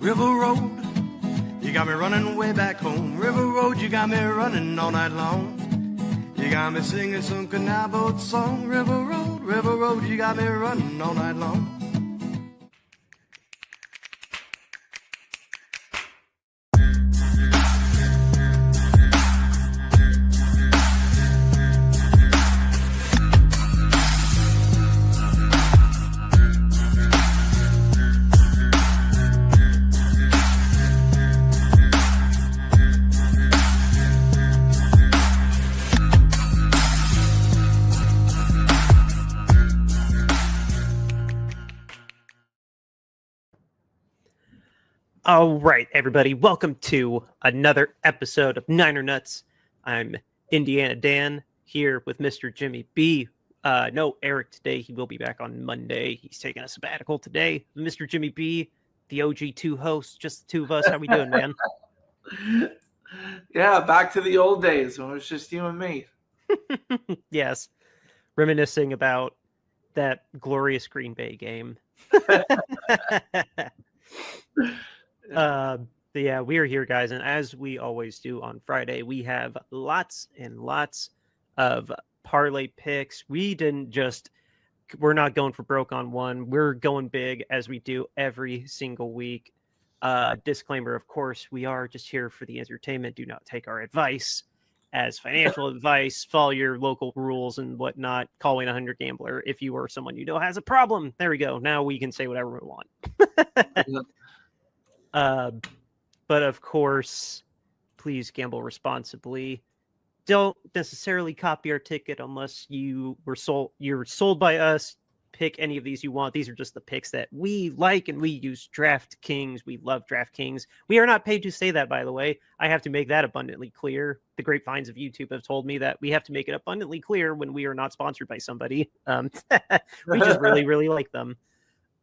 River Road, you got me running way back home. River Road, you got me running all night long. You got me singing some canal boat song. River Road, you got me running all night long. All right, everybody, welcome to another episode of Niner Nuts. I'm Indiana Dan here with Mr. Jimmy B. No Eric today. He will be back on Monday. He's taking a sabbatical today. Mr. Jimmy B, the OG2 host, just the two of us. How we doing, man? Yeah, back to the old days when it was just you and me. Yes, reminiscing about that glorious Green Bay game. Yeah, we are here, guys, and as we always do on Friday, we have lots and lots of parlay picks. We're not going for broke on one. We're going big as we do every single week. Disclaimer, of course, we are just here for the entertainment. Do not take our advice as financial advice. Follow your local rules and whatnot. Call 1-800-GAMBLER if you or someone you know has a problem. There we go. Now we can say whatever we want. But of course, please gamble responsibly. Don't necessarily copy our ticket unless you're sold by us. Pick any of these you want. These are just the picks that we like, and we use DraftKings. We love DraftKings. We are not paid to say that, by the way. I have to make that abundantly clear. The grapevines of YouTube have told me that we have to make it abundantly clear when we are not sponsored by somebody. We just really, really like them.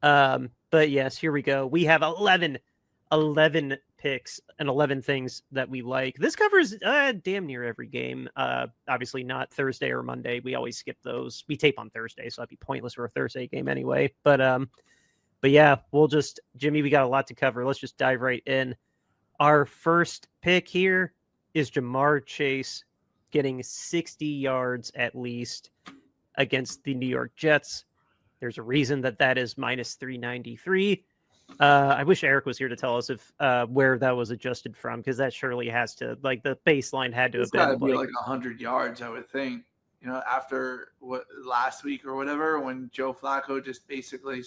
But yes, here we go. We have 11 picks and 11 things that we like. This covers damn near every game. Obviously not Thursday or Monday. We always skip those. We tape on Thursday, so that'd be pointless for a Thursday game anyway. But yeah, Jimmy, we got a lot to cover. Let's just dive right in. Our first pick here is Ja'Marr Chase getting 60 yards at least against the New York Jets. There's a reason that is minus 393. I wish Eric was here to tell us if where that was adjusted from, because that surely has to, like, the baseline had to have been like 100 yards, I would think. You know, after last week or whatever, when Joe Flacco just basically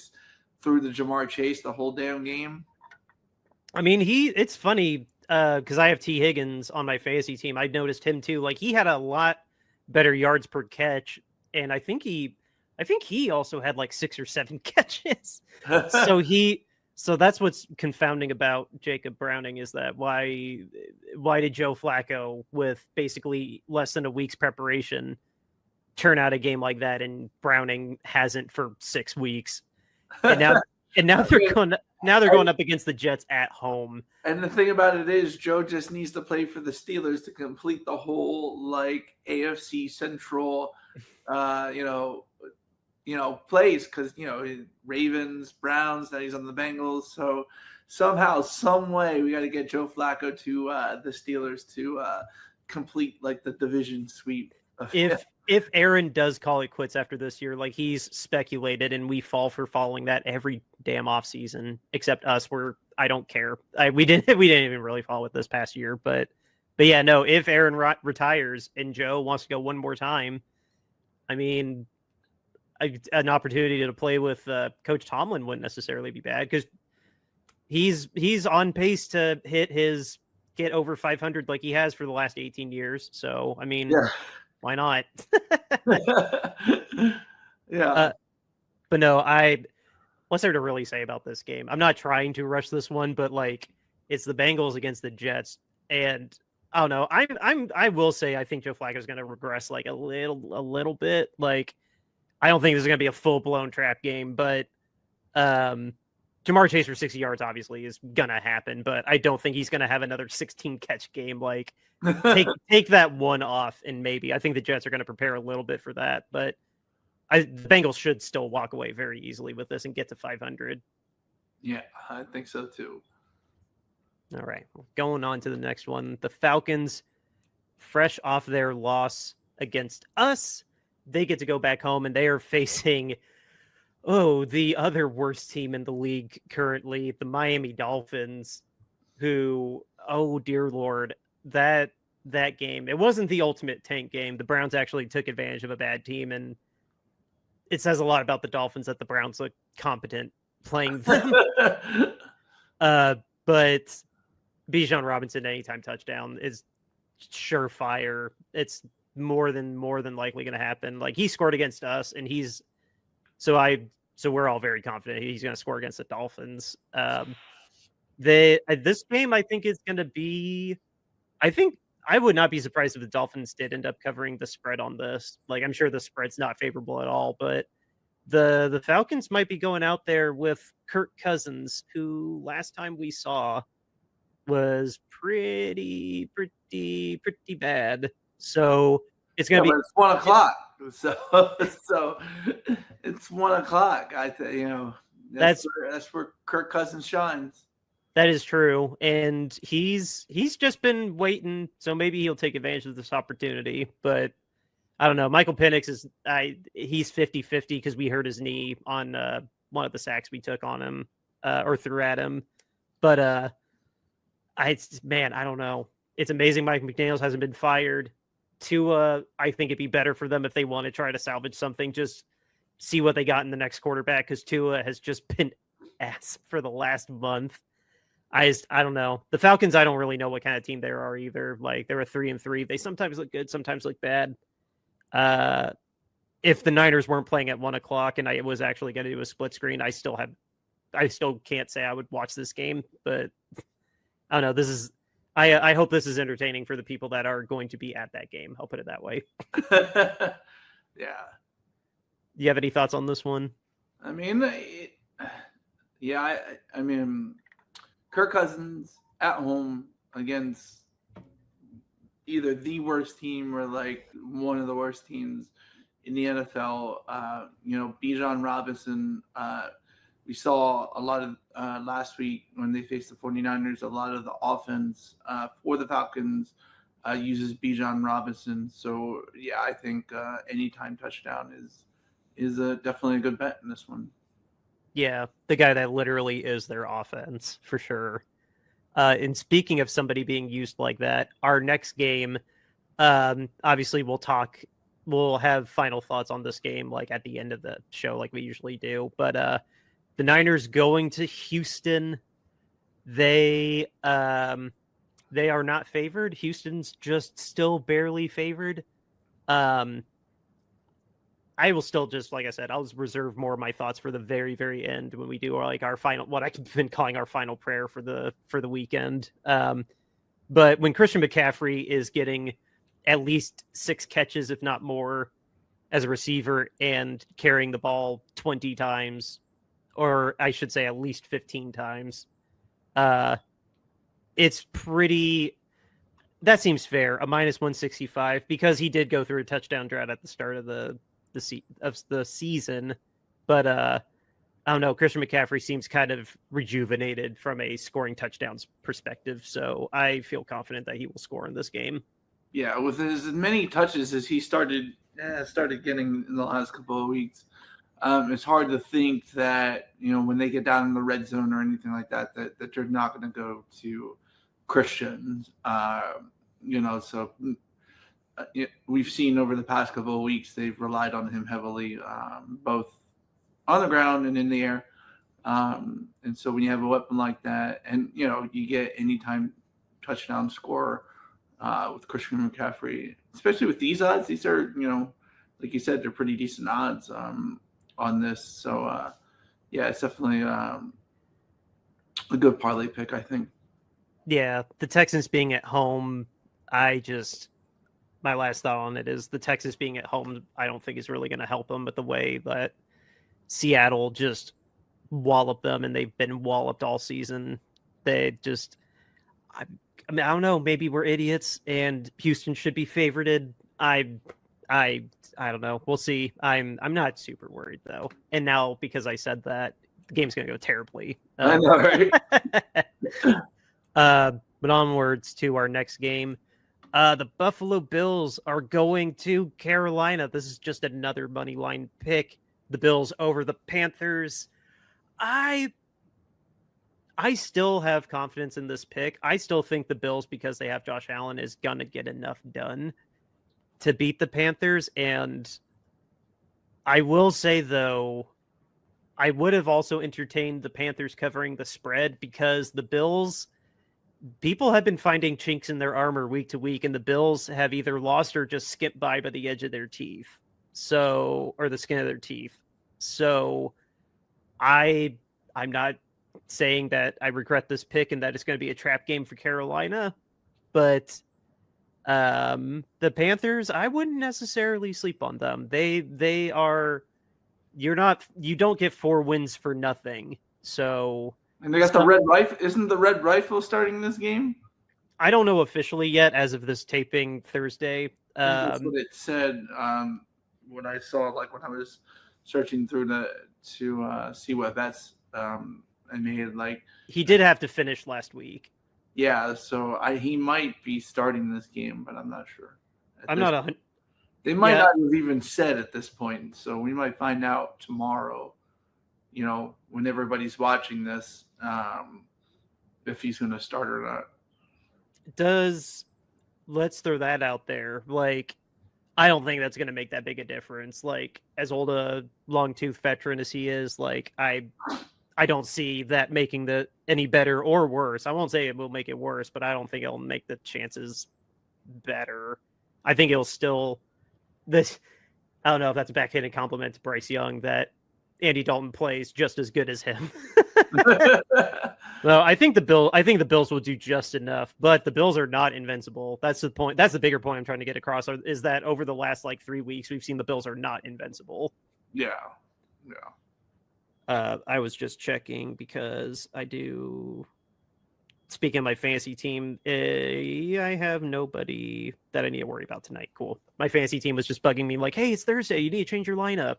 threw the Ja'Marr Chase the whole damn game. I mean, it's funny because I have T. Higgins on my fantasy team. I noticed him too. Like, he had a lot better yards per catch, and I think he also had like 6 or 7 catches. So that's what's confounding about Jacob Browning, is that why did Joe Flacco, with basically less than a week's preparation, turn out a game like that, and Browning hasn't for 6 weeks? And now they're going up against the Jets at home. And the thing about it is, Joe just needs to play for the Steelers to complete the whole like AFC Central, plays, because Ravens, Browns, now he's on the Bengals. So somehow, some way, we got to get Joe Flacco to the Steelers to complete like the division sweep. If Aaron does call it quits after this year, like he's speculated, and we fall for following that every damn offseason, except us, where I don't care. We didn't even really follow it this past year, but yeah, no. If Aaron retires and Joe wants to go one more time, I mean, an opportunity to play with Coach Tomlin wouldn't necessarily be bad, because he's on pace to get over 500 like he has for the last 18 years. So, I mean, why not? Yeah. But no, what's there to really say about this game? I'm not trying to rush this one, but like, it's the Bengals against the Jets, and I don't know. I will say I think Joe Flacco is going to regress like a little bit. Like, I don't think this is going to be a full-blown trap game, but Ja'Marr Chase for 60 yards obviously is going to happen, but I don't think he's going to have another 16-catch game. Like, take that one off, and maybe. I think the Jets are going to prepare a little bit for that, but the Bengals should still walk away very easily with this and get to 500. Yeah, I think so too. All right, going on to the next one. The Falcons, fresh off their loss against us, they get to go back home and they are facing the other worst team in the league currently, the Miami Dolphins, who, oh dear Lord, that game, it wasn't the ultimate tank game. The Browns actually took advantage of a bad team, and it says a lot about the Dolphins that the Browns look competent playing them. But Bijan Robinson anytime touchdown is surefire. It's more than likely going to happen. Like, he scored against us, and so we're all very confident he's going to score against the Dolphins. This game, I think, is going to be. I would not be surprised if the Dolphins did end up covering the spread on this. Like, I'm sure the spread's not favorable at all, but the Falcons might be going out there with Kirk Cousins, who last time we saw was pretty bad. So it's going to be. It's 1 o'clock. So it's 1 o'clock. I think that's where Kirk Cousins shines. That is true, and he's just been waiting, so maybe he'll take advantage of this opportunity. But I don't know. Michael Penix he's 50-50 because we hurt his knee on one of the sacks we took on him or threw at him. But I don't know. It's amazing Mike McDaniels hasn't been fired. Tua, I think it'd be better for them if they want to try to salvage something. Just see what they got in the next quarterback, because Tua has just been ass for the last month. I don't know. The Falcons, I don't really know what kind of team they are either. Like, they're a 3-3. They sometimes look good, sometimes look bad. If the Niners weren't playing at 1 o'clock and I was actually going to do a split screen, I still can't say I would watch this game. But I don't know. I hope this is entertaining for the people that are going to be at that game. I'll put it that way. Yeah. Do you have any thoughts on this one? I mean, I mean, Kirk Cousins at home against either the worst team or like one of the worst teams in the NFL. Bijan Robinson, we saw a lot of last week when they faced the 49ers, a lot of the offense for the Falcons uses Bijan Robinson. So, yeah, I think anytime touchdown is definitely a good bet in this one. Yeah, the guy that literally is their offense, for sure. And speaking of somebody being used like that, our next game, obviously we'll have final thoughts on this game like at the end of the show like we usually do. But the Niners going to Houston, they are not favored. Houston's just still barely favored. I will still just, like I said, I'll reserve more of my thoughts for the very, very end when we do our final, what I've been calling our final prayer for the weekend. But when Christian McCaffrey is getting at least 6 catches, if not more, as a receiver and carrying the ball 20 times, or I should say at least 15 times, it's pretty. That seems fair. A -165 because he did go through a touchdown drought at the start of the season, but I don't know. Christian McCaffrey seems kind of rejuvenated from a scoring touchdowns perspective, so I feel confident that he will score in this game. Yeah, with as many touches as he started getting in the last couple of weeks, it's hard to think that when they get down in the red zone or anything like that they're not going to go to Christian. So. We've seen over the past couple of weeks they've relied on him heavily, both on the ground and in the air. And so when you have a weapon like that, and you get anytime touchdown score with Christian McCaffrey, especially with these odds, these are like you said, they're pretty decent odds on this. So it's definitely a good parlay pick, I think. Yeah, the Texans being at home, my last thought on it is the Texans being at home, I don't think is really going to help them, but the way that Seattle just walloped them, and they've been walloped all season, they just, I don't know, maybe we're idiots and Houston should be favorited. I don't know. We'll see. I'm not super worried though. And now, because I said that, the game's going to go terribly. I know, right? But onwards to our next game. The Buffalo Bills are going to Carolina. This is just another money line pick. The Bills over the Panthers. I still have confidence in this pick. I still think the Bills, because they have Josh Allen, is going to get enough done to beat the Panthers. And I will say, though, I would have also entertained the Panthers covering the spread, because the Bills, people have been finding chinks in their armor week to week, and the Bills have either lost or just skipped by the edge of their teeth. So, or the skin of their teeth. So I'm not saying that I regret this pick and that it's going to be a trap game for Carolina, but the Panthers, I wouldn't necessarily sleep on them. They are, you don't get 4 wins for nothing. So, and they got the red rifle. Isn't the red rifle starting this game? I don't know officially yet as of this taping Thursday. That's what it said. When I saw, like, when I was searching through to see what bets I made, like, he did have to finish last week. Yeah, so he might be starting this game, but I'm not sure. They might not have even said at this point, so we might find out tomorrow. You know, when everybody's watching this, if he's going to start or not. Let's throw that out there. Like, I don't think that's going to make that big a difference. Like, as old a long tooth veteran as he is, like, I don't see that making any better or worse. I won't say it will make it worse, but I don't think it'll make the chances better. I think it'll still I don't know if that's a backhanded compliment to Bryce Young that Andy Dalton plays just as good as him. Well, I think the Bills will do just enough, but the Bills are not invincible. That's the point. That's the bigger point I'm trying to get across, is that over the last 3 weeks, we've seen the Bills are not invincible. Yeah. I was just checking because speaking of my fantasy team, I have nobody that I need to worry about tonight. Cool. My fantasy team was just bugging me like, hey, it's Thursday. You need to change your lineup.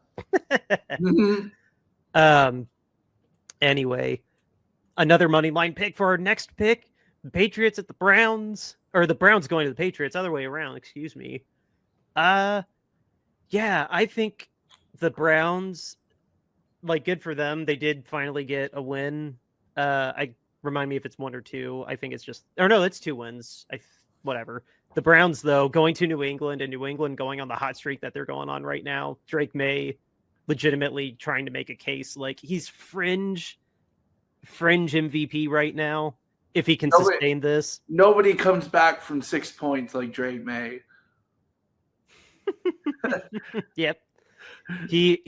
Anyway, another money line pick for our next pick. The Patriots at the Browns, or the Browns going to the Patriots, other way around, excuse me. Yeah, I think the Browns, good for them. They did finally get a win. Remind me if it's 1 or 2. I think it's just, or no, it's 2 wins. Whatever. The Browns, though, going to New England, and New England going on the hot streak that they're going on right now. Drake May legitimately trying to make a case. Like, he's fringe MVP right now, if he can sustain this. Nobody comes back from 6 points like Drake May. Yep. He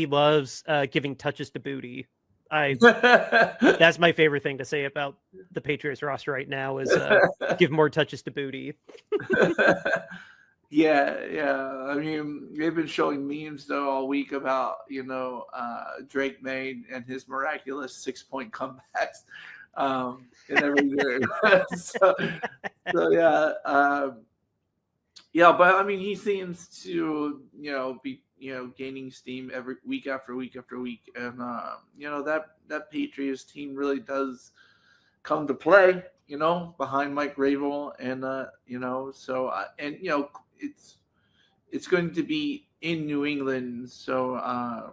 loves giving touches to booty. That's my favorite thing to say about the Patriots roster right now is give more touches to booty. Yeah. I mean, they've been showing memes though all week about Drake May and his miraculous 6-point comebacks in every game. so yeah. But I mean, he seems to be gaining steam every week after week after week, and that Patriots team really does come to play. Behind Mike Vrabel, and it's going to be in New England, so I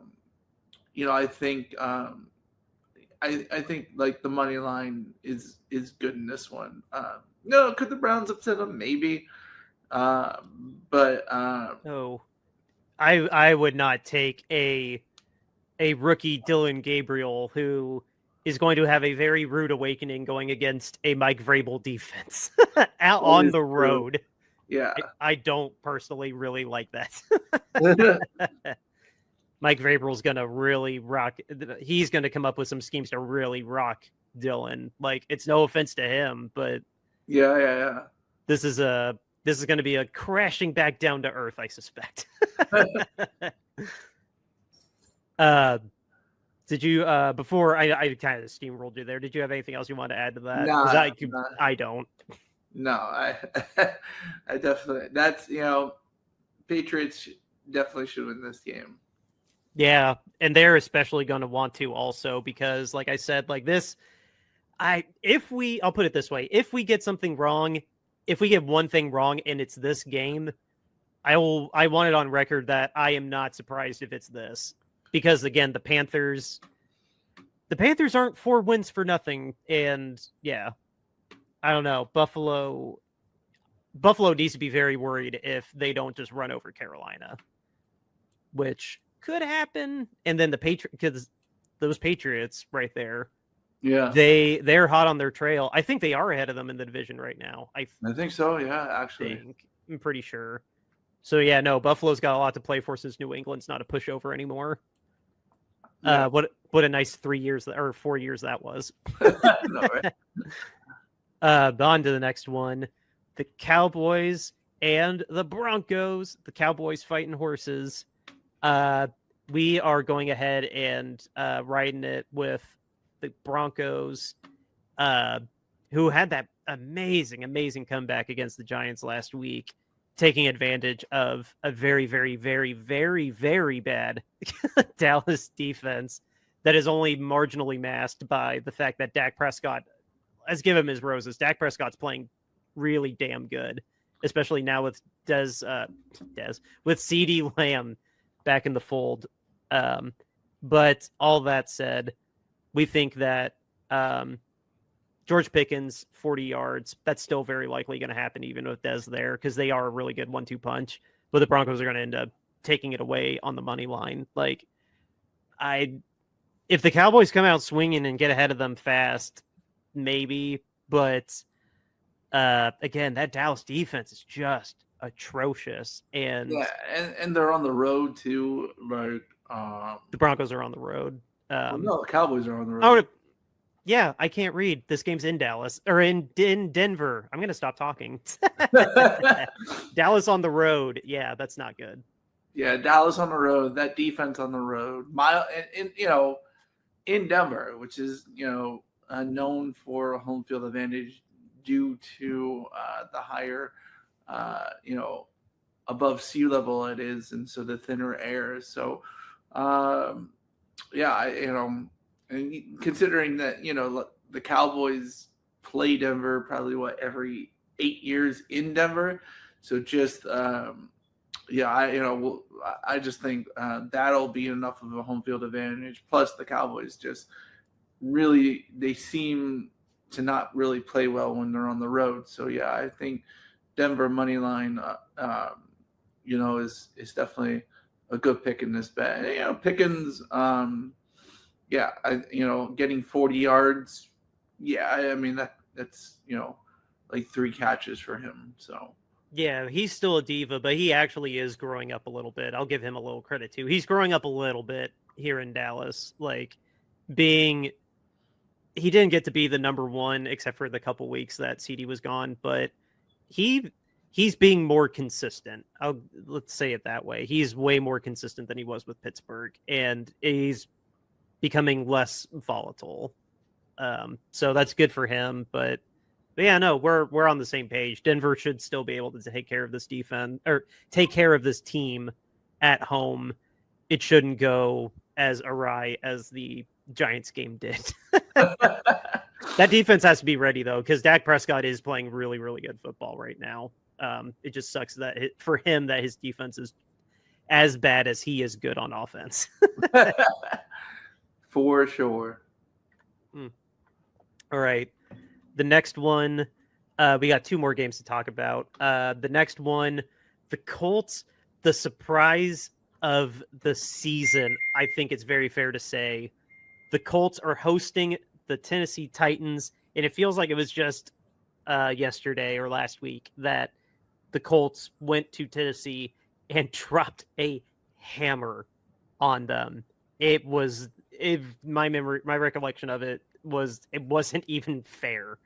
think I think like the money line is good in this one. Could the Browns upset them? Maybe, but no. I would not take a rookie Dylan Gabriel who is going to have a very rude awakening going against a Mike Vrabel defense out on the road. Yeah, I don't personally really like that. Mike Vrabel's going to really rock. He's going to come up with some schemes to really rock Dylan. Like, it's no offense to him, but yeah. This is going to be a crashing back down to earth, I suspect. Did you, before I kind of steamrolled you there, did you have anything else you want to add to that? No, I don't. No, I definitely, that's, Patriots definitely should win this game. Yeah, and they're especially going to want to also because, like I said, like this, I'll put it this way. If we get something wrong, if we get one thing wrong and it's this game, I want it on record that I am not surprised if it's this. Because again, the Panthers aren't 4 wins for nothing. And yeah, I don't know. Buffalo needs to be very worried if they don't just run over Carolina, which could happen. And then because those Patriots right there, yeah, they're hot on their trail. I think they are ahead of them in the division right now. I think so. Yeah, actually, I'm pretty sure. So yeah, no, Buffalo's got a lot to play for since New England's not a pushover anymore. Yeah. What a nice 3 years or 4 years that was. No, right? On to the next one. The Cowboys and the Broncos. The Cowboys fighting horses. We are going ahead and riding it with the Broncos, who had that amazing comeback against the Giants last week, taking advantage of a very, very, very, very, very bad Dallas defense that is only marginally masked by the fact that Dak Prescott, let's give him his roses. Dak Prescott's playing really damn good, especially now with with CeeDee Lamb back in the fold. But all that said, we think that George Pickens, 40 yards, that's still very likely going to happen even with Dez there because they are a really good 1-2 punch. But the Broncos are going to end up taking it away on the money line. Like, if the Cowboys come out swinging and get ahead of them fast, maybe. But again, that Dallas defense is just atrocious. And yeah, and they're on the road too. Like the Broncos are on the road. No, the Cowboys are on the road. Oh, yeah, I can't read. This game's in Dallas or in Denver. I'm going to stop talking. Dallas on the road. Yeah, that's not good. Yeah, Dallas on the road. That defense on the road. In Denver, which is known for a home field advantage due to the higher, above sea level it is, and so the thinner air. So, and considering that, the Cowboys play Denver probably every 8 years in Denver. So just, I just think that'll be enough of a home field advantage. Plus the Cowboys just really, they seem to not really play well when they're on the road. So yeah, I think Denver money line, is definitely a good pick in this bet. Pickens, getting 40 yards. Yeah, I mean that's like 3 catches for him. So yeah, he's still a diva, but he actually is growing up a little bit. I'll give him a little credit too. He's growing up a little bit here in Dallas, like he didn't get to be the number one except for the couple weeks that CeeDee was gone, but he's being more consistent. Let's say it that way. He's way more consistent than he was with Pittsburgh, and he's becoming less volatile. So that's good for him. But yeah, no, we're on the same page. Denver should still be able to take care of this defense or take care of this team at home. It shouldn't go as awry as the Giants game did. That defense has to be ready though, because Dak Prescott is playing really, really good football right now. It just sucks that for him that his defense is as bad as he is good on offense. For sure. All right. The next one, we got 2 more games to talk about. The next one, the Colts, the surprise of the season, I think it's very fair to say. The Colts are hosting the Tennessee Titans, and it feels like it was just yesterday or last week that the Colts went to Tennessee and dropped a hammer on them. My recollection of it wasn't even fair.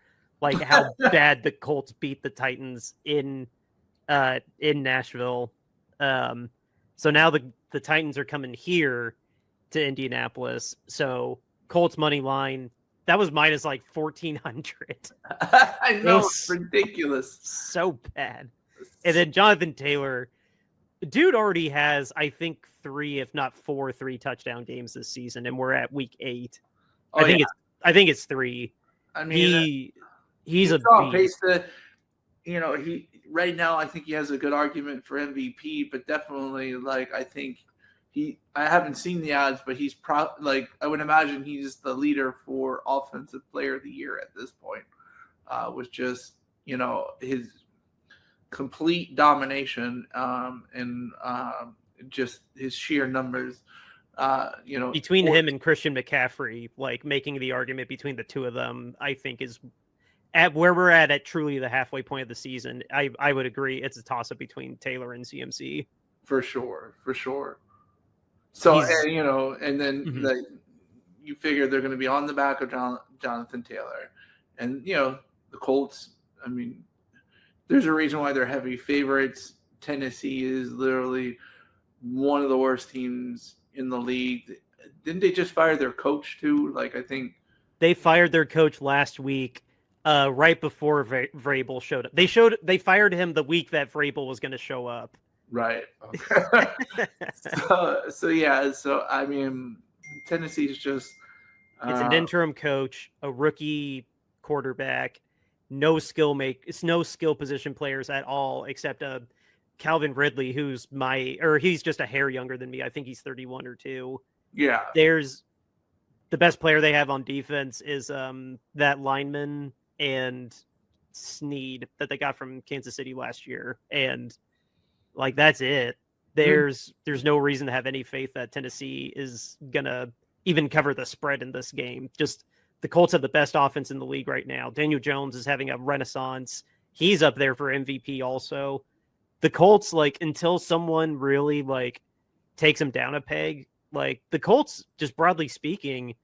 Like how bad the Colts beat the Titans in Nashville. So now the Titans are coming here to Indianapolis. So Colts money line, that was minus like 1,400. I know, it's ridiculous. So bad. And then Jonathan Taylor, dude already has, I think, 3, if not 4, 3 touchdown games this season, and we're at week 8. I think it's 3. I mean, he's a on beast. pace to, he right now I think he has a good argument for MVP, but definitely like I think I haven't seen the odds, but he's I would imagine he's the leader for Offensive Player of the Year at this point, with just his complete domination and just his sheer numbers. Between him and Christian McCaffrey, like making the argument between the two of them, I think is at where we're at truly the halfway point of the season. I would agree it's a toss up between Taylor and CMC for sure. So and then mm-hmm. You figure they're going to be on the back of Jonathan Taylor, and the Colts. I mean, there's a reason why they're heavy favorites. Tennessee is literally one of the worst teams in the league. Didn't they just fire their coach too? Like I think they fired their coach last week, right before Vrabel showed up. They fired him the week that Vrabel was going to show up. Right. Okay. So I mean, Tennessee's just it's an interim coach, a rookie quarterback, it's no skill position players at all except Calvin Ridley, he's just a hair younger than me. I think he's 31 or 2. Yeah. There's the best player they have on defense is that lineman and Snead that they got from Kansas City last year. And like, that's it. There's no reason to have any faith that Tennessee is going to even cover the spread in this game. Just the Colts have the best offense in the league right now. Daniel Jones is having a renaissance. He's up there for MVP also. The Colts, like, until someone really like takes them down a peg, like the Colts, just broadly speaking,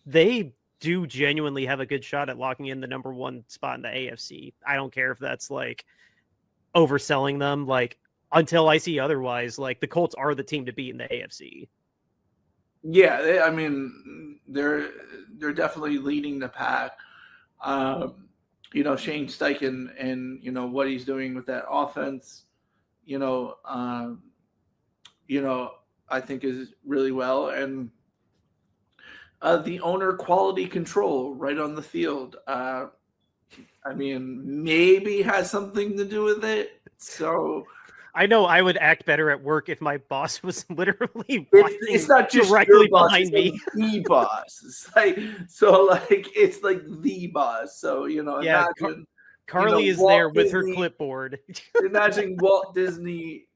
they do genuinely have a good shot at locking in the number 1 spot in the AFC. I don't care if that's like overselling them. Like, until I see otherwise, like the Colts are the team to beat in the AFC. Yeah, I mean, they're definitely leading the pack. Shane Steichen and what he's doing with that offense, I think is really well. And the owner quality control right on the field, I mean, maybe has something to do with it. So I know I would act better at work if my boss was literally it's not just directly boss, behind me. Like the boss. It's like it's like the boss. So imagine Carly is Walt there with Disney, her clipboard. Imagine Walt Disney,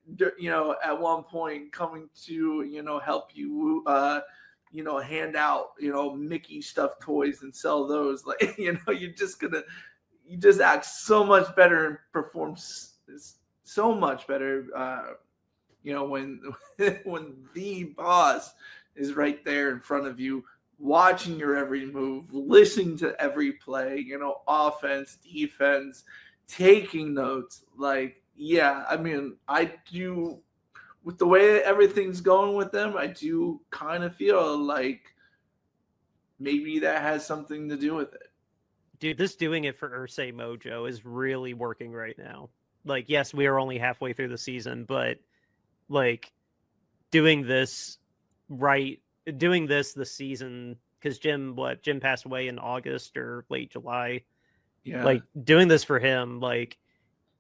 at one point coming to help you, hand out Mickey stuffed toys and sell those. Like you just act so much better and perform so much better, when the boss is right there in front of you, watching your every move, listening to every play, offense, defense, taking notes. Like, yeah, I mean, I do, with the way everything's going with them, I do kind of feel like maybe that has something to do with it. Dude, this doing it for Irsay Mojo is really working right now. Like, yes, we are only halfway through the season, but like doing this this season, because Jim passed away in August or late July. Yeah. Like, doing this for him, like,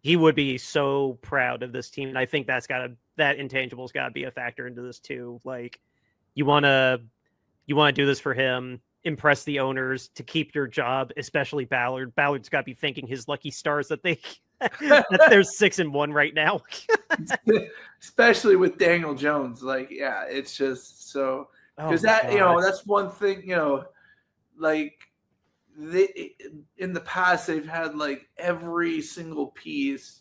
he would be so proud of this team. And I think that intangible's gotta be a factor into this too. Like, you wanna do this for him, impress the owners to keep your job, especially Ballard. Ballard's gotta be thanking his lucky stars that they're 6-1 right now. Especially with Daniel Jones. Like, yeah, it's just so, because that's one thing, like in the past they've had like every single piece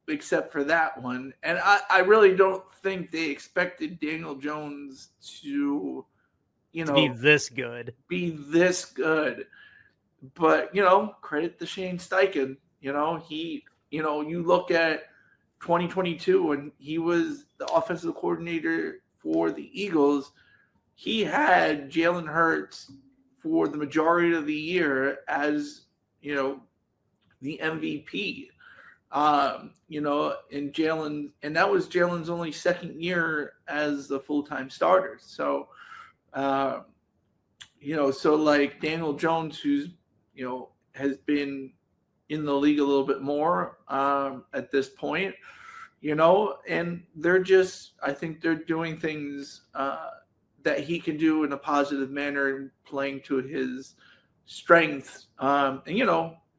except for that one. And I really don't think they expected Daniel Jones to be this good. But, credit to Shane Steichen. You look at 2022 when he was the offensive coordinator for the Eagles, he had Jalen Hurts for the majority of the year as, the MVP. And that was Jalen's only second year as the full-time starter. So, so like Daniel Jones, who's has been in the league a little bit more at this point, and I think they're doing things that he can do in a positive manner and playing to his strengths. And,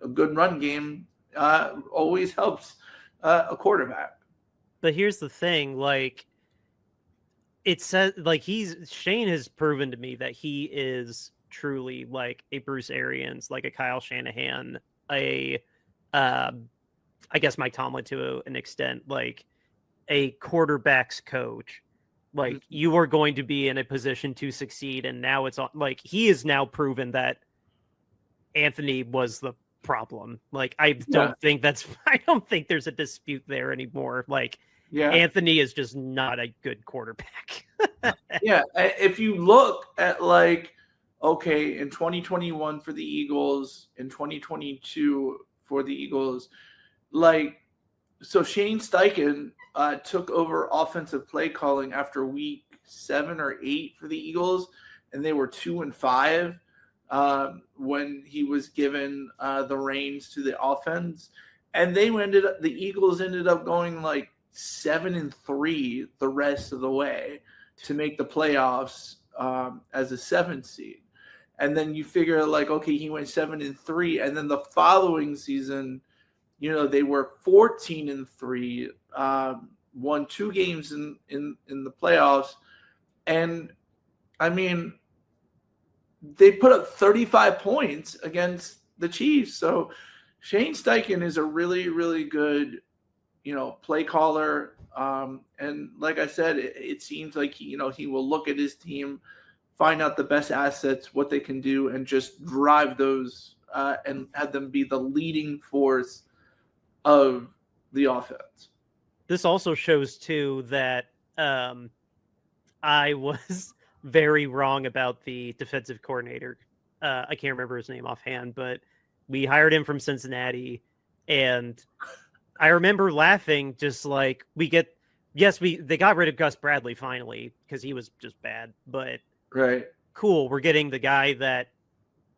a good run game always helps a quarterback. But here's the thing, like, it says, like, Shane has proven to me that he is truly like a Bruce Arians, like a Kyle Shanahan, I guess Mike Tomlin to an extent, like a quarterback's coach. Like, you are going to be in a position to succeed, and now it's on. Like, he is now proven that Anthony was the problem. Like, I don't think there's a dispute there anymore. Like, Anthony is just not a good quarterback. Yeah, if you look at, like, okay, in 2021 for the Eagles, in 2022 for the Eagles, like, so Shane Steichen took over offensive play calling after week 7 or 8 for the Eagles, and they were 2-5 when he was given the reins to the offense, and the Eagles ended up going like 7-3 the rest of the way to make the playoffs as a 7th seed. And then you figure, like, okay, he went 7-3, and then the following season, they were 14-3, won 2 games in the playoffs, and I mean, they put up 35 points against the Chiefs. So Shane Steichen is a really, really good, play caller. And like I said, it seems like he will look at his team, find out the best assets, what they can do, and just drive those and have them be the leading force of the offense. This also shows too that I was very wrong about the defensive coordinator. I can't remember his name offhand, but we hired him from Cincinnati, and I remember laughing, just like, they got rid of Gus Bradley finally because he was just bad, but right, cool, we're getting the guy that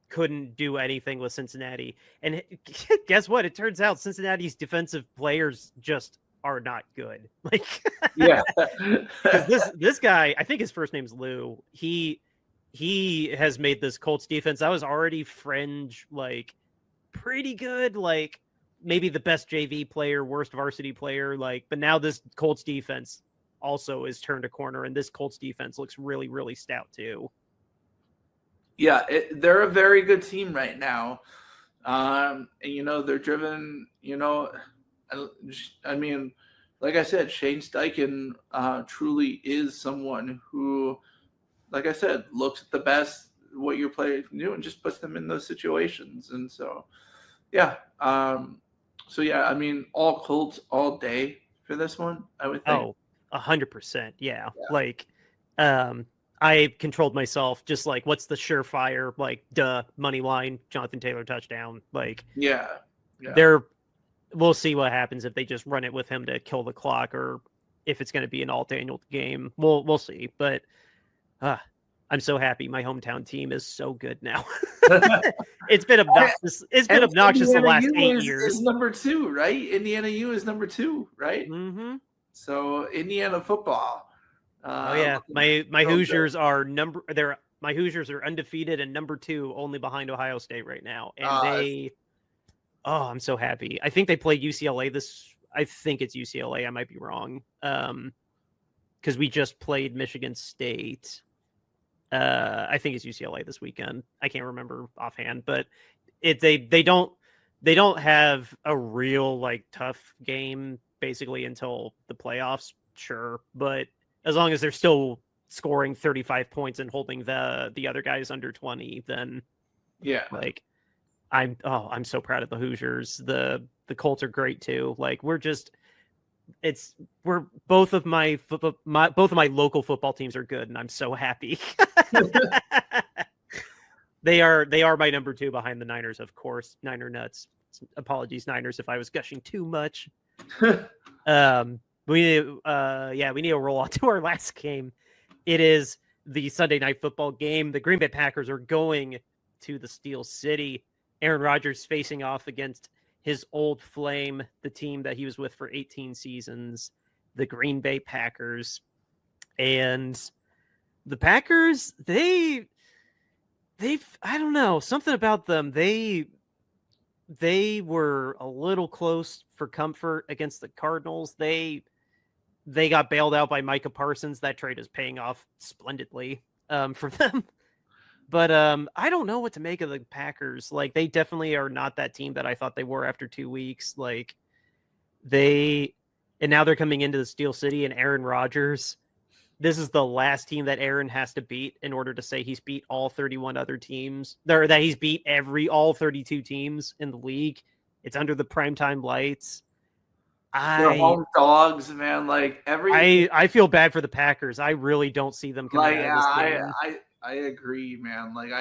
couldn't do anything with Cincinnati. And guess what? It turns out Cincinnati's defensive players just are not good. Like, yeah, this guy, I think his first name's Lou. He has made this Colts defense. I was already fringe, like, pretty good, like maybe the best JV player, worst varsity player, like, but now this Colts defense also is turned a corner, and this Colts defense looks really, really stout too. Yeah, they're a very good team right now. And, they're driven, I mean, like I said, Shane Steichen truly is someone who, like I said, looks at the best, what your players can do, and just puts them in those situations. And so, yeah. I mean, all Colts all day for this one, I would think. Oh, 100%. Yeah. Like, I controlled myself, just like, what's the surefire, like, money line, Jonathan Taylor touchdown. Like, we'll see what happens if they just run it with him to kill the clock, or if it's going to be an all Daniel game. We'll see. But I'm so happy my hometown team is so good now. It's been obnoxious. It's been obnoxious the last 8 years. Is number 2, right? Indiana U is number 2, right? Mm-hmm. So Indiana football. My Hoosiers are my Hoosiers are undefeated and number 2, only behind Ohio State right now. And I'm so happy. I think they play UCLA I think it's UCLA. I might be wrong. Because we just played Michigan State. I think it's UCLA this weekend. I can't remember offhand, but they don't have a real, like, tough game basically until the playoffs. Sure, but as long as they're still scoring 35 points and holding the other guys under 20, then like, I'm so proud of the Hoosiers. The Colts are great too. Like, we're both of my local football teams are good, and I'm so happy. They are my number 2 behind the Niners, of course. Niner nuts. Apologies, Niners, if I was gushing too much. We need to roll on to our last game. It is the Sunday Night Football game. The Green Bay Packers are going to the Steel City Aaron Rodgers facing off against his old flame, the team that he was with for 18 seasons, the Green Bay Packers. And the Packers, they've I don't know, something about them. They were a little close for comfort against the Cardinals. They got bailed out by Micah Parsons. That trade is paying off splendidly for them. But I don't know what to make of the Packers. Like, they definitely are not that team that I thought they were after 2 weeks. Like, and now they're coming into the Steel City, and Aaron Rodgers. This is the last team that Aaron has to beat in order to say he's beat all 31 other teams, or that he's beat all 32 teams in the league. It's under the primetime lights. They're home dogs, man. Like I feel bad for the Packers. I really don't see them coming out of this game. I agree, man. Like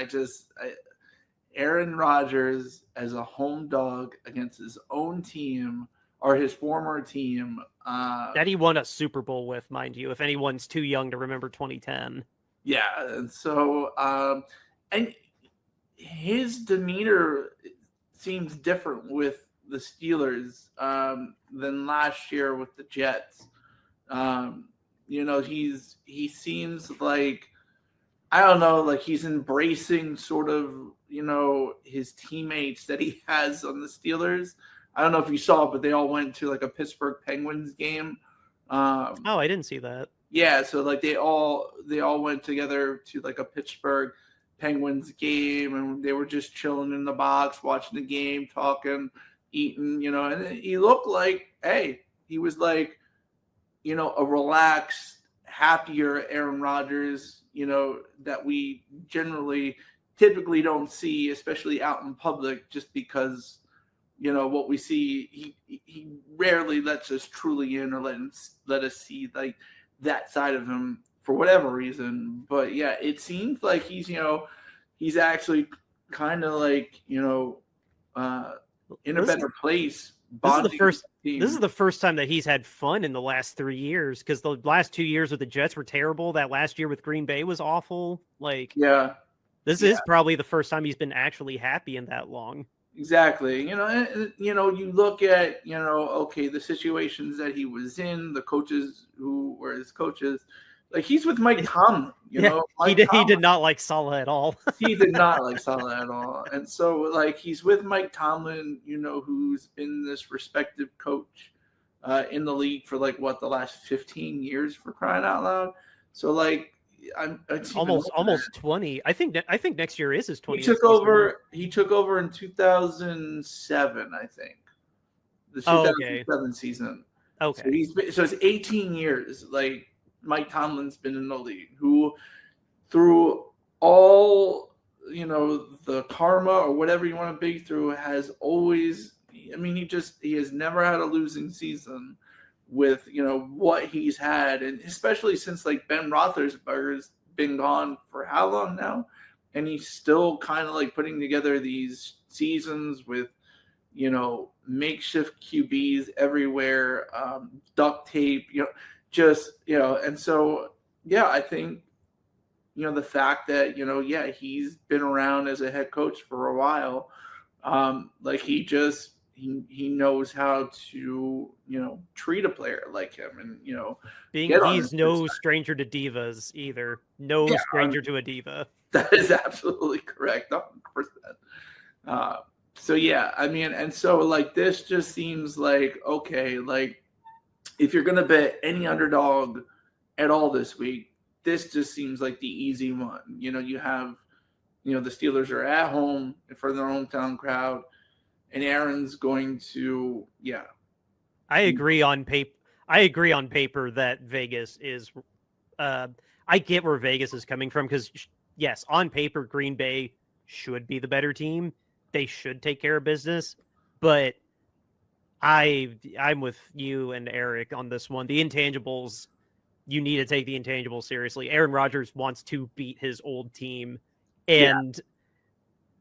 Aaron Rodgers as a home dog against his own team or his former team. That he won a Super Bowl with, mind you, if anyone's too young to remember 2010. Yeah, and so and his demeanor seems different with the Steelers than last year with the Jets. He seems like, I don't know, like he's embracing sort of, his teammates that he has on the Steelers. I don't know if you saw, but they all went to like a Pittsburgh Penguins game. I didn't see that. Yeah, so like they all went together to like a Pittsburgh Penguins game, and they were just chilling in the box, watching the game, talking, eating, and he looked like, he was like, a relaxed, happier Aaron Rodgers, that we typically don't see, especially out in public, just because, what we see, he rarely lets us truly in or let us see like that side of him for whatever reason. But yeah, it seems like he's actually kind of like, in a better place. This is the first time that he's had fun in the last 3 years, because the last 2 years with the Jets were terrible. That last year with Green Bay was awful. Like, this is probably the first time he's been actually happy in that long. Exactly. You look at, the situations that he was in, the coaches who were his coaches. Like, he's with Mike Tomlin, he did not like Saleh at all. He did not like Saleh at all. And so, like, he's with Mike Tomlin, who's been this respected coach in the league for, like, the last 15 years, for crying out loud. So, like, almost 20. I think next year is his 20th. He took over in 2007, I think. The 2007 season. Okay. So it's 18 years. Like, Mike Tomlin's been in the league, who through all, the karma or whatever you want to be through, has always, he has never had a losing season with, what he's had. And especially since like Ben Roethlisberger's been gone for how long now? And he's still kind of like putting together these seasons with, makeshift QBs everywhere, duct tape, and so, I think, the fact that, he's been around as a head coach for a while, like he knows how to, treat a player like him, and, he's no stranger to divas either. No stranger to a diva. That is absolutely correct. 100%. So, and so like, this just seems like, okay, like, if you're going to bet any underdog at all this week, this just seems like the easy one. You have, the Steelers are at home for their hometown crowd, and Aaron's going to, I agree on paper that Vegas is, I get where Vegas is coming from, because yes, on paper, Green Bay should be the better team. They should take care of business, but I'm with you and Eric on this one. The intangibles, you need to take the intangibles seriously. Aaron Rodgers wants to beat his old team, and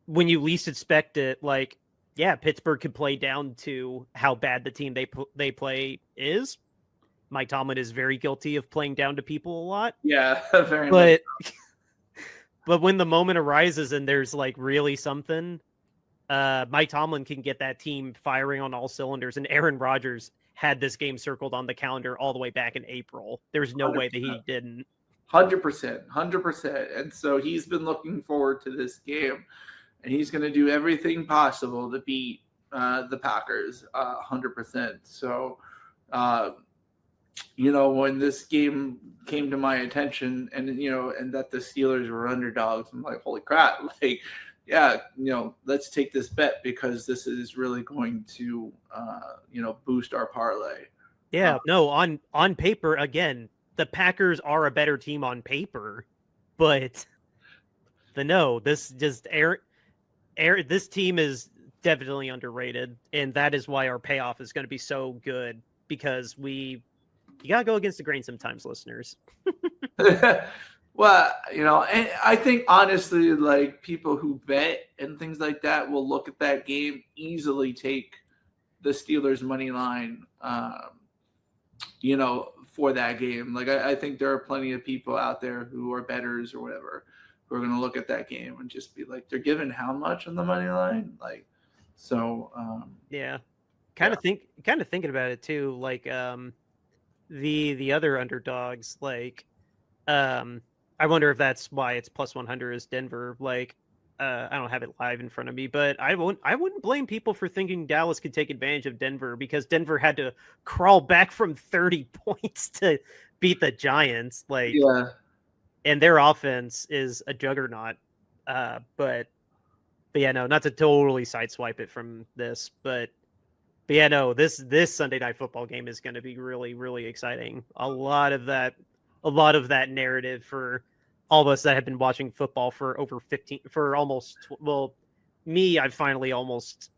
when you least expect it, like, Pittsburgh could play down to how bad the team they play is. Mike Tomlin is very guilty of playing down to people a lot. Yeah, very much. But when the moment arises and there's like really something, Mike Tomlin can get that team firing on all cylinders, and Aaron Rodgers had this game circled on the calendar all the way back in April. There's no 100%. way that he didn't. 100%. And so he's been looking forward to this game, and he's going to do everything possible to beat the Packers 100%. So, when this game came to my attention and that the Steelers were underdogs, I'm like, holy crap. Like, yeah, let's take this bet because this is really going to, boost our parlay. Yeah, no, on paper, again, the Packers are a better team on paper, but this team is definitely underrated, and that is why our payoff is going to be so good because you got to go against the grain sometimes, listeners. Well, and I think honestly, like people who bet and things like that will look at that game, easily take the Steelers money line, for that game. Like I think there are plenty of people out there who are bettors or whatever who are going to look at that game and just be like, they're giving how much on the money line? Like, so yeah, kind of thinking about it too. Like the other underdogs, like I wonder if that's why it's plus 100 is Denver. Like, I don't have it live in front of me, but I wouldn't blame people for thinking Dallas could take advantage of Denver because Denver had to crawl back from 30 points to beat the Giants. Like, yeah, and their offense is a juggernaut. But yeah, no, not to totally sideswipe it from this, but yeah, no, this Sunday Night Football game is going to be really, really exciting. A lot of that narrative for all of us that have been watching football for me, I've finally almost,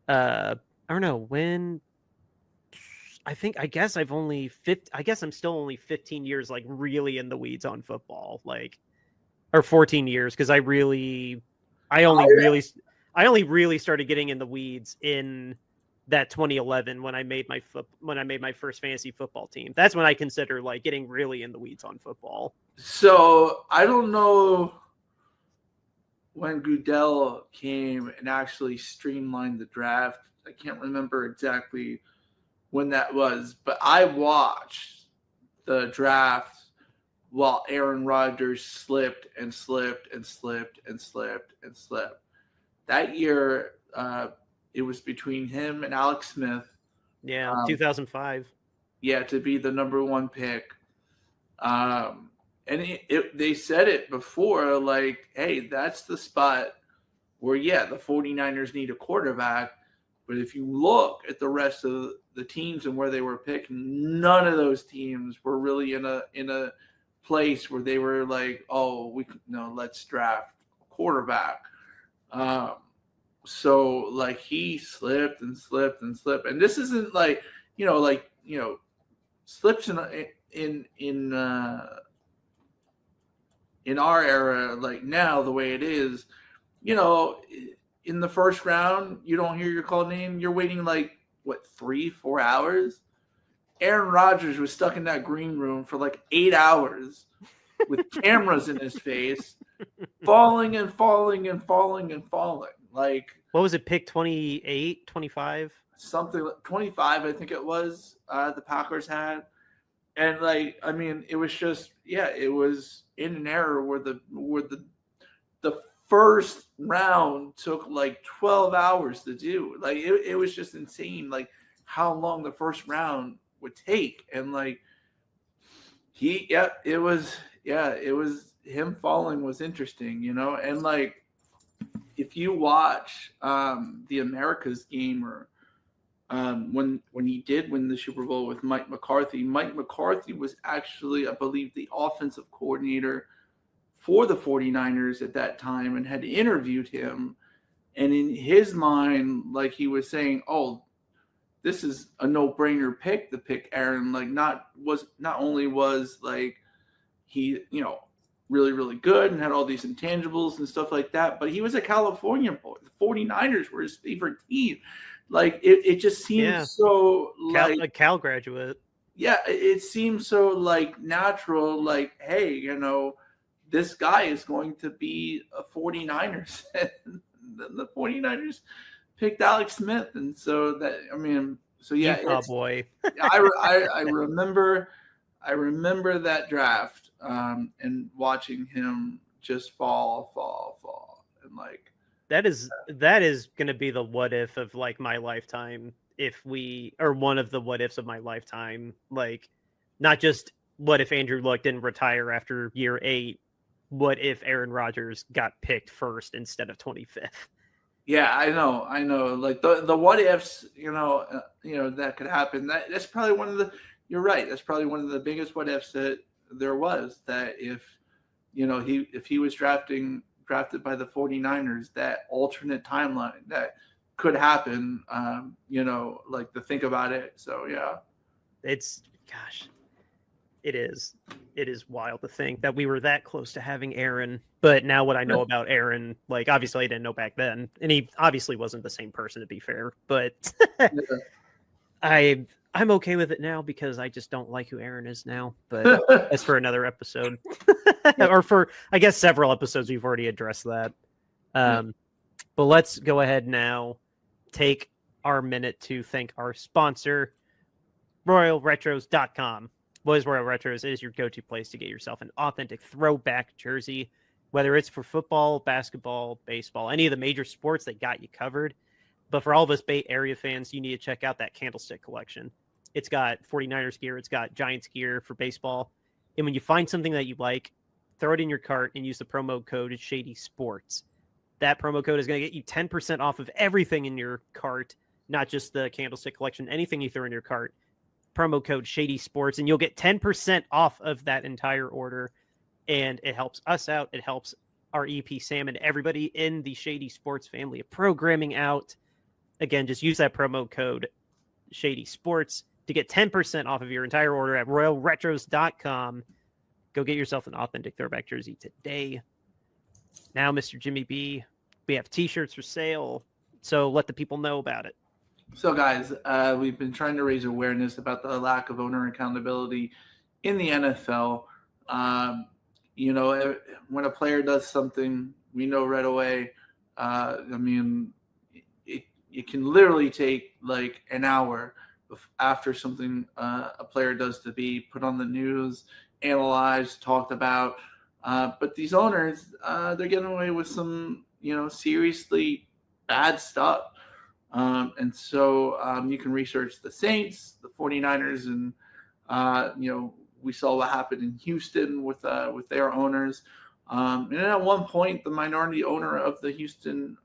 I don't know when, I guess I'm still only 15 years, like really in the weeds on football, like, or 14 years. Cause I only really started getting in the weeds in that 2011 when I made my first fantasy football team. That's when I consider like getting really in the weeds on football. So I don't know when Goodell came and actually streamlined the draft. I can't remember exactly when that was, but I watched the draft while Aaron Rodgers slipped and slipped and slipped and slipped and slipped. That year, it was between him and Alex Smith. Yeah, 2005. Yeah, to be the number one pick. And they said it before, like, hey, that's the spot where, yeah, the 49ers need a quarterback. But if you look at the rest of the teams and where they were picking, none of those teams were really in a place where they were like, oh, let's draft a quarterback. So like he slipped and slipped and slipped, and this isn't like slips in our era, like now the way it is, in the first round you don't hear your call name, you're waiting like 3-4 hours. Aaron Rodgers was stuck in that green room for like 8 hours with cameras in his face, falling and falling and falling and falling. Like, what was it, pick 28, 25? Something like 25, I think it was, the Packers had. And like, I mean, it was just, it was in an era where the first round took like 12 hours to do. Like it was just insane, like how long the first round would take. And like it was him falling was interesting, and like if you watch the America's game or when he did win the Super Bowl with Mike McCarthy was actually, I believe, the offensive coordinator for the 49ers at that time and had interviewed him. And in his mind, like he was saying, oh, this is a no-brainer pick to pick Aaron. Like not only was like he, really, really good and had all these intangibles and stuff like that, but he was a California boy. The 49ers were his favorite team. Like it just seems so like a Cal graduate. Yeah, it seems so like natural. Like, hey, this guy is going to be a 49ers. the 49ers picked Alex Smith. And so yeah, Utah boy. I remember that draft and watching him just fall. And like, that is going to be the what if of like my lifetime. Or one of the what ifs of my lifetime, like not just what if Andrew Luck didn't retire after year 8, what if Aaron Rodgers got picked first instead of 25th? Yeah, I know. Like the what ifs, that could happen. That's probably you're right. That's probably one of the biggest what ifs that there was, that if he was drafted by the 49ers, that alternate timeline that could happen, like to think about it. So yeah. It is wild to think that we were that close to having Aaron, but now what I know about Aaron, like obviously I didn't know back then, and he obviously wasn't the same person, to be fair, but I'm okay with it now because I just don't like who Aaron is now, but that's for another episode. Or for, I guess, several episodes. We've already addressed that. But let's go ahead now, take our minute to thank our sponsor, RoyalRetros.com. Boys Royal Retros is your go-to place to get yourself an authentic throwback jersey, whether it's for football, basketball, baseball, any of the major sports, they got you covered. But for all of us Bay Area fans, you need to check out that Candlestick collection. It's got 49ers gear, it's got Giants gear for baseball. And when you find something that you like, throw it in your cart and use the promo code Shady Sports. That promo code is going to get you 10% off of everything in your cart, not just the Candlestick collection, anything you throw in your cart. Promo code Shady Sports, and you'll get 10% off of that entire order. And it helps us out. It helps our EP Sam and everybody in the Shady Sports family of programming out. Again, just use that promo code Shady Sports to get 10% off of your entire order at RoyalRetros.com. Go get yourself an authentic throwback jersey today. Now, Mr. Jimmy B, we have t-shirts for sale, so let the people know about it. So, guys, we've been trying to raise awareness about the lack of owner accountability in the NFL. When a player does something, we know right away. It can literally take like an hour after something a player does to be put on the news, analyzed, talked about. But these owners, they're getting away with some, seriously bad stuff. And so you can research the Saints, the 49ers, and, we saw what happened in Houston with their owners. And at one point, the minority owner of the Houston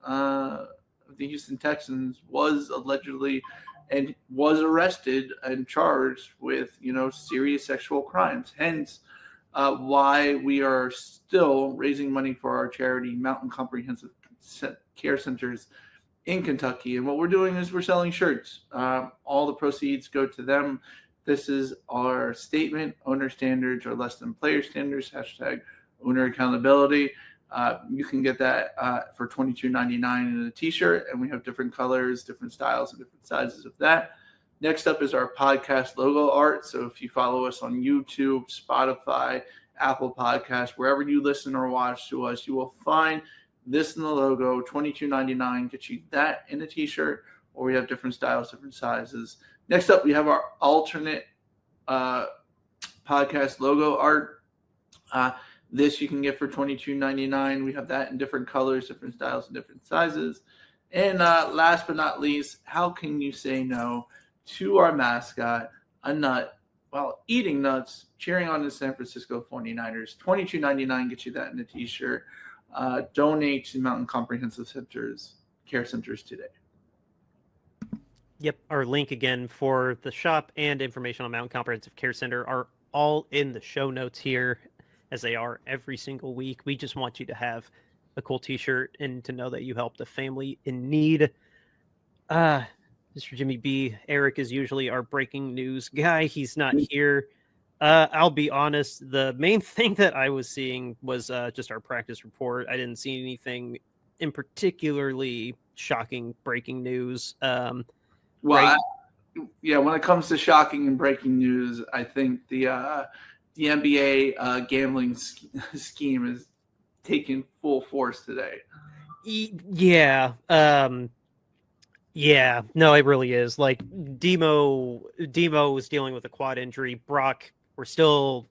Texans was allegedly and was arrested and charged with, serious sexual crimes. Hence, why we are still raising money for our charity, Mountain Comprehensive Care Centers in Kentucky. And what we're doing is we're selling shirts. All the proceeds go to them. This is our statement. Owner standards are less than player standards. # owner accountability. You can get that for $22.99 in a t-shirt, and we have different colors, different styles, and different sizes of that. Next up is our podcast logo art. So if you follow us on YouTube, Spotify, Apple Podcasts, wherever you listen or watch to us, you will find this in the logo, $22.99. Get you that in a t-shirt, or we have different styles, different sizes. Next up, we have our alternate podcast logo art. This you can get for $22.99. We have that in different colors, different styles, and different sizes. And last but not least, how can you say no to our mascot, a nut, while eating nuts, cheering on the San Francisco 49ers? $22.99 gets you that in a t-shirt. Donate to Mountain Comprehensive Care Centers today. Yep, our link again for the shop and information on Mountain Comprehensive Care Center are all in the show notes here, as they are every single week. We just want you to have a cool t-shirt and to know that you helped a family in need. Mr. Jimmy B, Eric is usually our breaking news guy. He's not here. I'll be honest, the main thing that I was seeing was just our practice report. I didn't see anything in particularly shocking breaking news. When it comes to shocking and breaking news, I think the NBA gambling scheme is taking full force today. Yeah. Yeah, no, it really is. Like Demo was dealing with a quad injury. Brock, we're still,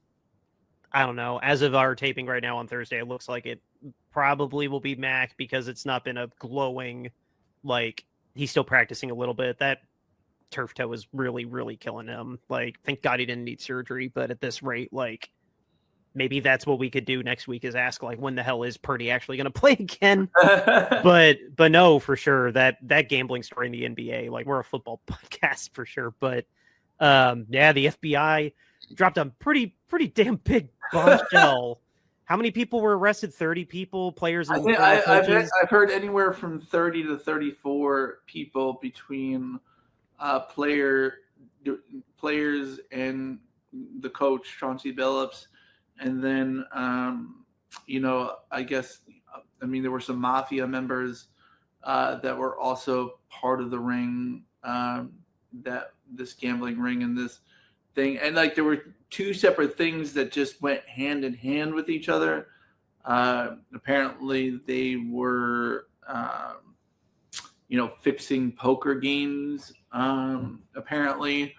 I don't know. As of our taping right now on Thursday, it looks like it probably will be Mac because it's not been a glowing, like he's still practicing a little bit. That turf toe is really, really killing him. Like, thank God he didn't need surgery, but at this rate, like maybe that's what we could do next week is ask like when the hell is Purdy actually going to play again? but no, for sure that gambling story in the NBA, like we're a football podcast for sure. But yeah, the FBI dropped a pretty damn big bombshell. How many people were arrested? 30 people, players and coaches? I've heard anywhere from 30 to 34 people between players and the coach Chauncey Billups, and then I guess there were some mafia members that were also part of the ring, that this gambling ring and this thing, and like there were two separate things that just went hand in hand with each other. Apparently they were fixing poker games, apparently,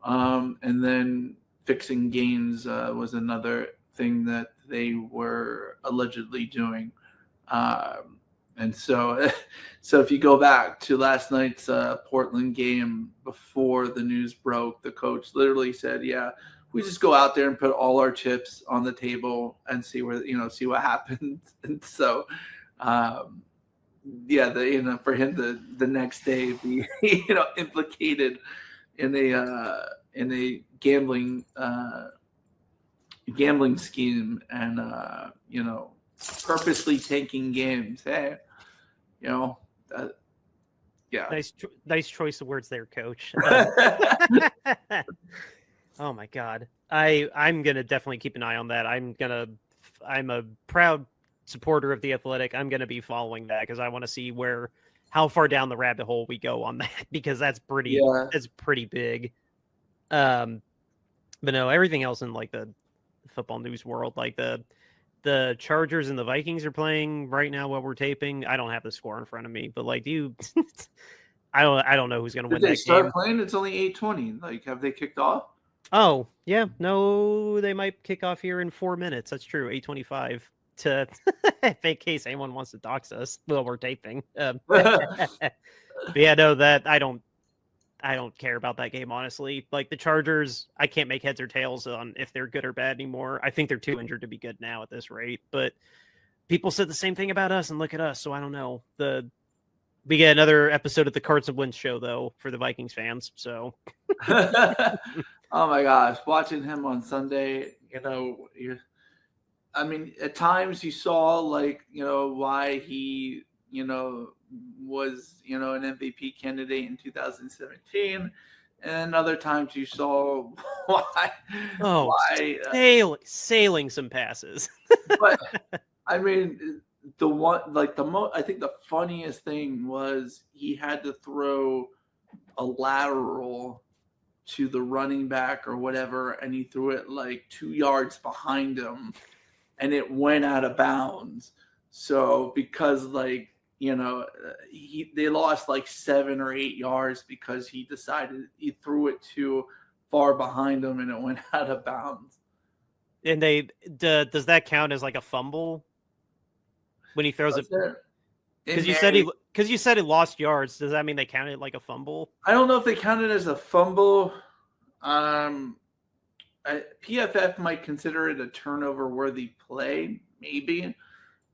and then fixing games was another thing that they were allegedly doing. And so if you go back to last night's Portland game before the news broke, the coach literally said, yeah, we just go out there and put all our chips on the table and see what happens. And so, for him the next day be, implicated in a gambling scheme and, purposely tanking games. Hey, yeah. Nice choice of words there, Coach. Oh my God. I'm going to definitely keep an eye on that. I'm a proud supporter of the Athletic. I'm going to be following that because I want to see how far down the rabbit hole we go on that, because that's pretty big. But no, everything else in like the football news world, like the Chargers and the Vikings are playing right now while we're taping. I don't have the score in front of me, but like, I don't know who's going to win that game. Did they start playing? It's only 8:20. Like, have they kicked off? Oh, yeah. No, they might kick off here in 4 minutes. That's true. 8:25 to in case anyone wants to dox us while we're taping. But yeah, no, that I don't care about that game, honestly. Like the Chargers, I can't make heads or tails on if they're good or bad anymore. I think they're too injured to be good now at this rate. But people said the same thing about us, and look at us. So I don't know. We get another episode of the Cards and Wins show, though, for the Vikings fans. So, oh my gosh, watching him on Sunday, at times you saw why he, was, an MVP candidate in 2017. And other times you saw why. Sailing some passes. But I think the funniest thing was he had to throw a lateral to the running back or whatever, and he threw it like 2 yards behind him, and it went out of bounds. So because they lost like 7 or 8 yards because he decided he threw it too far behind him and it went out of bounds. And does that count as like a fumble when he throws it? Because you said it lost yards. Does that mean they counted like a fumble? I don't know if they counted as a fumble. PFF might consider it a turnover-worthy play, maybe.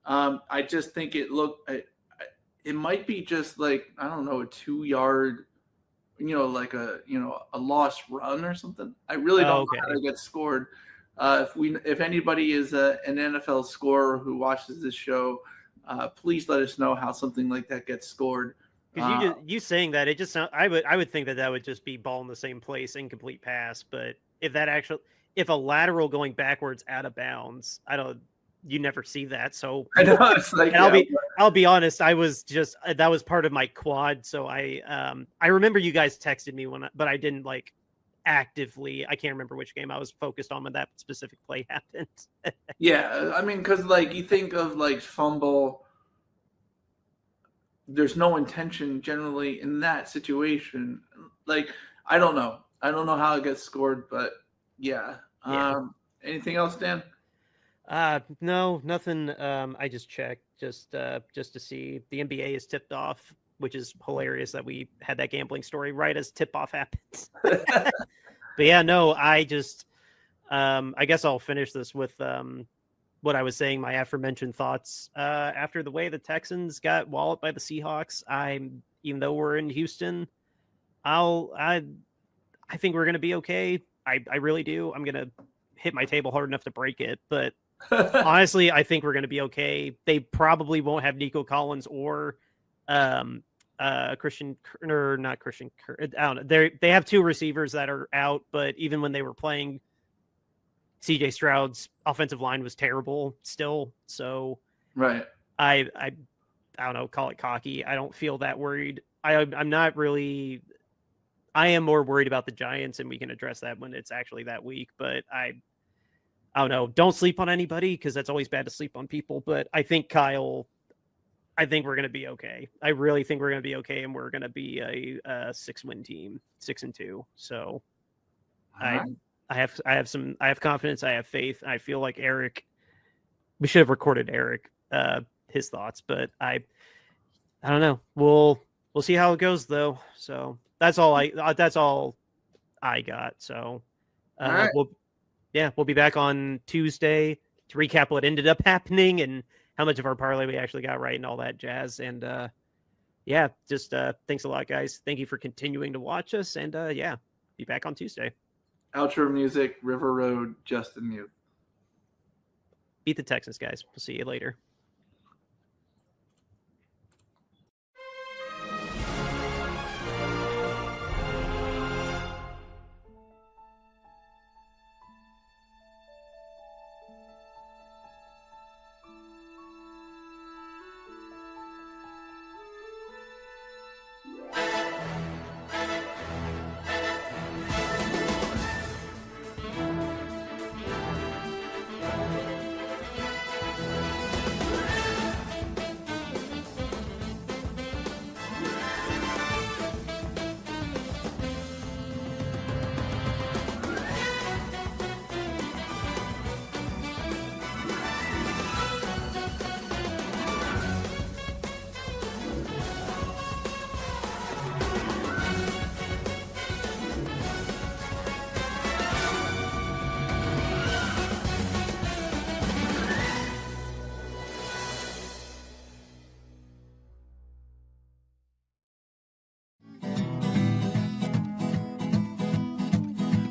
I just think it might be just like, I don't know, a 2-yard, like a lost run or something. I really don't know how to get scored. If anybody is an NFL scorer who watches this show, please let us know how something like that gets scored. Because you saying that, it just sounds, I would think that would just be ball in the same place, incomplete pass. But if a lateral going backwards out of bounds, you never see that. So I know, it's like, I'll be honest, that was part of my quad. So I remember you guys texted me but I didn't like actively. I can't remember which game I was focused on when that specific play happened. Yeah, because like you think of like fumble, there's no intention generally in that situation. Like, I don't know how it gets scored, but yeah. Anything else, Dan? No, nothing. I just checked just to see. The NBA is tipped off, which is hilarious that we had that gambling story right as tip off happens. But yeah, no, I just I guess I'll finish this with what I was saying, my aforementioned thoughts. After the way the Texans got walloped by the Seahawks, even though we're in Houston, I think we're gonna be okay. I really do. I'm gonna hit my table hard enough to break it, but honestly, I think we're going to be okay. They probably won't have Nico Collins or Christian, or not Christian. I don't know. They have two receivers that are out, but even when they were playing, CJ Stroud's offensive line was terrible still. So right, I don't know. Call it cocky. I don't feel that worried. I'm not really. I am more worried about the Giants, and we can address that when it's actually that week. But I don't know. Don't sleep on anybody because that's always bad to sleep on people. But I think Kyle, I think we're going to be okay. I really think we're going to be okay, and we're going to be a 6-win team, 6-2. So I have confidence. I have faith. I feel like Eric. We should have recorded Eric his thoughts, but I don't know. We'll see how it goes though. So that's all I got. So right. we'll be back on Tuesday to recap what ended up happening and how much of our parlay we actually got right and all that jazz. And just thanks a lot, guys. Thank you for continuing to watch us. And be back on Tuesday. Outro music, River Road, Justin Mute. Beat the Texans, guys. We'll see you later.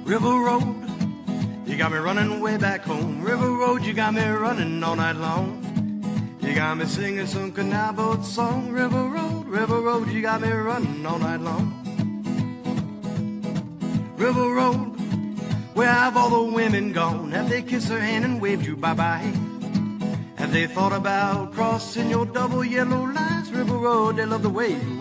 River Road, you got me running way back home. River Road, you got me running all night long. You got me singing some canal boat song. River Road, you got me running all night long. River Road, where have all the women gone? Have they kissed her hand and waved you bye-bye? Have they thought about crossing your double yellow lines? River Road, they love the way you